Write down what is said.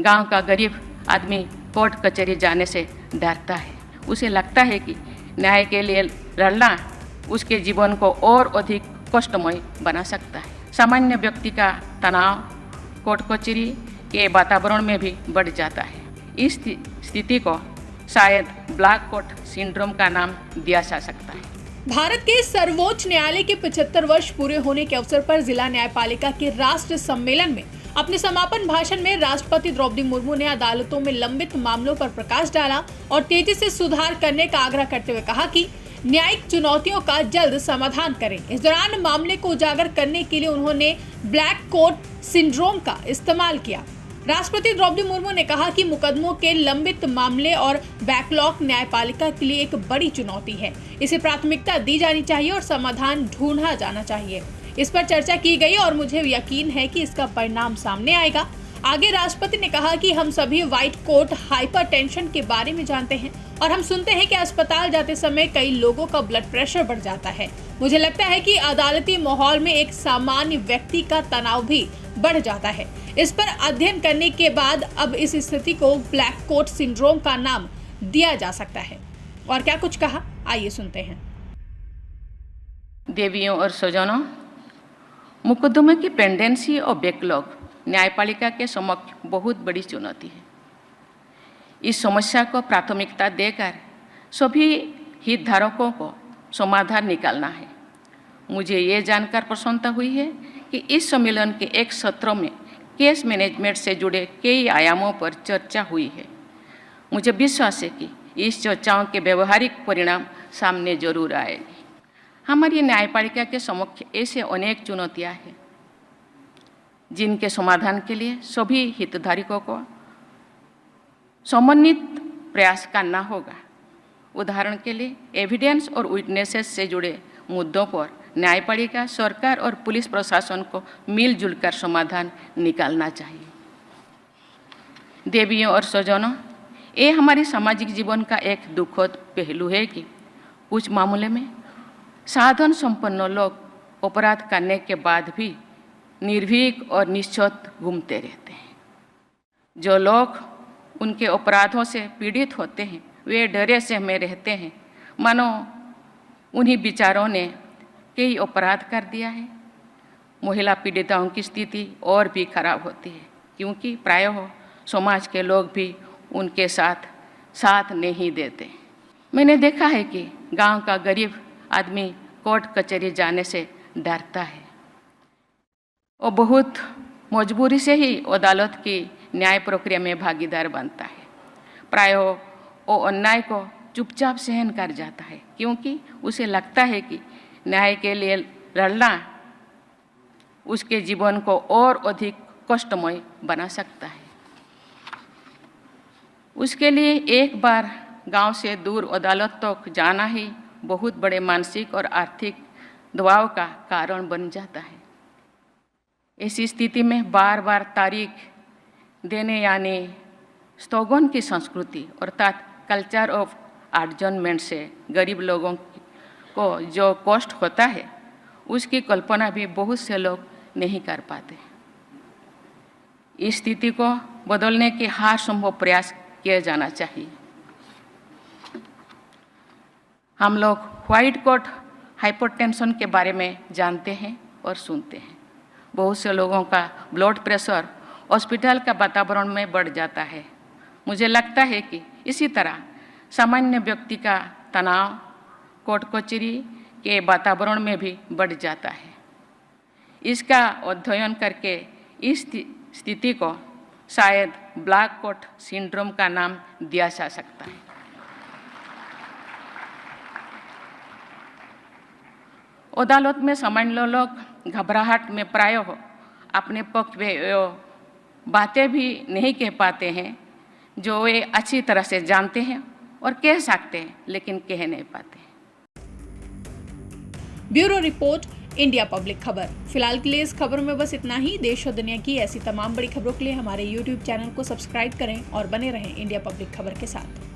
गांव का गरीब आदमी कोर्ट कचहरी जाने से डरता है। उसे लगता है कि न्याय के लिए लड़ना उसके जीवन को और अधिक कष्टमय बना सकता है। सामान्य व्यक्ति का तनाव कोर्ट कचहरी के वातावरण में भी बढ़ जाता है। इस स्थिति को शायद ब्लैक कोट सिंड्रोम का नाम दिया जा सकता है। भारत के सर्वोच्च न्यायालय के 75 वर्ष पूरे होने के अवसर पर जिला न्यायपालिका के राष्ट्रीय सम्मेलन में अपने समापन भाषण में राष्ट्रपति द्रौपदी मुर्मू ने अदालतों में लंबित मामलों पर प्रकाश डाला और तेजी से सुधार करने का आग्रह करते हुए कहा कि न्यायिक चुनौतियों का जल्द समाधान करें। इस दौरान मामले को उजागर करने के लिए उन्होंने ब्लैक कोट सिंड्रोम का इस्तेमाल किया। राष्ट्रपति द्रौपदी मुर्मू ने कहा कि मुकदमों के लंबित मामले और बैकलॉग न्यायपालिका के लिए एक बड़ी चुनौती है। इसे प्राथमिकता दी जानी चाहिए और समाधान ढूंढा जाना चाहिए। इस पर चर्चा की गई और मुझे यकीन है कि इसका परिणाम सामने आएगा। आगे राष्ट्रपति ने कहा कि हम सभी व्हाइट कोट हाइपरटेंशन के बारे में जानते हैं और हम सुनते हैं कि अस्पताल जाते समय कई लोगों का ब्लड प्रेशर बढ़ जाता है। मुझे लगता है कि अदालती माहौल में एक सामान्य व्यक्ति का तनाव भी बढ़ जाता है। इस पर अध्ययन करने के बाद अब इस स्थिति को ब्लैक कोट सिंड्रोम का नाम दिया जा सकता है। और क्या कुछ कहा, आइए सुनते हैं। देवियों और स्वजनों, मुकदमे की पेंडेंसी और बैकलॉग न्यायपालिका के समक्ष बहुत बड़ी चुनौती है। इस समस्या को प्राथमिकता देकर सभी हितधारकों को समाधान निकालना है। मुझे ये जानकर प्रसन्नता हुई है कि इस सम्मेलन के एक सत्र में केस मैनेजमेंट से जुड़े कई आयामों पर चर्चा हुई है। मुझे विश्वास है कि इस चर्चाओं के व्यवहारिक परिणाम सामने जरूर आएंगे। हमारी न्यायपालिका के समक्ष ऐसे अनेक चुनौतियां हैं जिनके समाधान के लिए सभी हितधारकों को समन्वित प्रयास करना होगा। उदाहरण के लिए एविडेंस और विटनेसेस से जुड़े मुद्दों पर न्यायपालिका, सरकार और पुलिस प्रशासन को मिलजुल कर समाधान निकालना चाहिए। देवियों और स्वजनों, ये हमारे सामाजिक जीवन का एक दुखद पहलू है कि कुछ मामले में साधन संपन्न लोग अपराध करने के बाद भी निर्भीक और निश्चत घूमते रहते हैं। जो लोग उनके अपराधों से पीड़ित होते हैं वे डरे से में रहते हैं मानो उन्हीं बेचारों ने कई अपराध कर दिया है। महिला पीड़िताओं की स्थिति और भी खराब होती है क्योंकि प्रायः समाज के लोग भी उनके साथ नहीं देते। मैंने देखा है कि गांव का गरीब आदमी कोर्ट कचहरी जाने से डरता है। वो बहुत मजबूरी से ही अदालत की न्याय प्रक्रिया में भागीदार बनता है। प्रायः वो अन्याय को चुपचाप सहन कर जाता है क्योंकि उसे लगता है कि न्याय के लिए लड़ना उसके जीवन को और अधिक कष्टमय बना सकता है। उसके लिए एक बार गांव से दूर अदालत तक जाना ही बहुत बड़े मानसिक और आर्थिक दबाव का कारण बन जाता है। ऐसी स्थिति में बार बार तारीख देने यानी स्थगन की संस्कृति अर्थात कल्चर ऑफ एडजर्नमेंट से गरीब लोगों को जो कष्ट होता है उसकी कल्पना भी बहुत से लोग नहीं कर पाते। इस स्थिति को बदलने के हर संभव प्रयास किया जाना चाहिए। हम लोग व्हाइट कोट हाइपरटेंशन के बारे में जानते हैं और सुनते हैं। बहुत से लोगों का ब्लड प्रेशर हॉस्पिटल का वातावरण में बढ़ जाता है। मुझे लगता है कि इसी तरह सामान्य व्यक्ति का तनाव कोर्ट कचहरी के वातावरण में भी बढ़ जाता है। इसका अध्ययन करके इस स्थिति को शायद ब्लैक कोट सिंड्रोम का नाम दिया जा सकता है। अदालत में सामान्य लोग घबराहट में प्रायः अपने पक्ष में बातें भी नहीं कह पाते हैं जो वे अच्छी तरह से जानते हैं और कह सकते हैं लेकिन कह नहीं पाते। ब्यूरो रिपोर्ट, इंडिया पब्लिक खबर। फिलहाल के लिए इस खबर में बस इतना ही। देश और दुनिया की ऐसी तमाम बड़ी खबरों के लिए हमारे YouTube चैनल को सब्सक्राइब करें और बने रहें इंडिया पब्लिक खबर के साथ।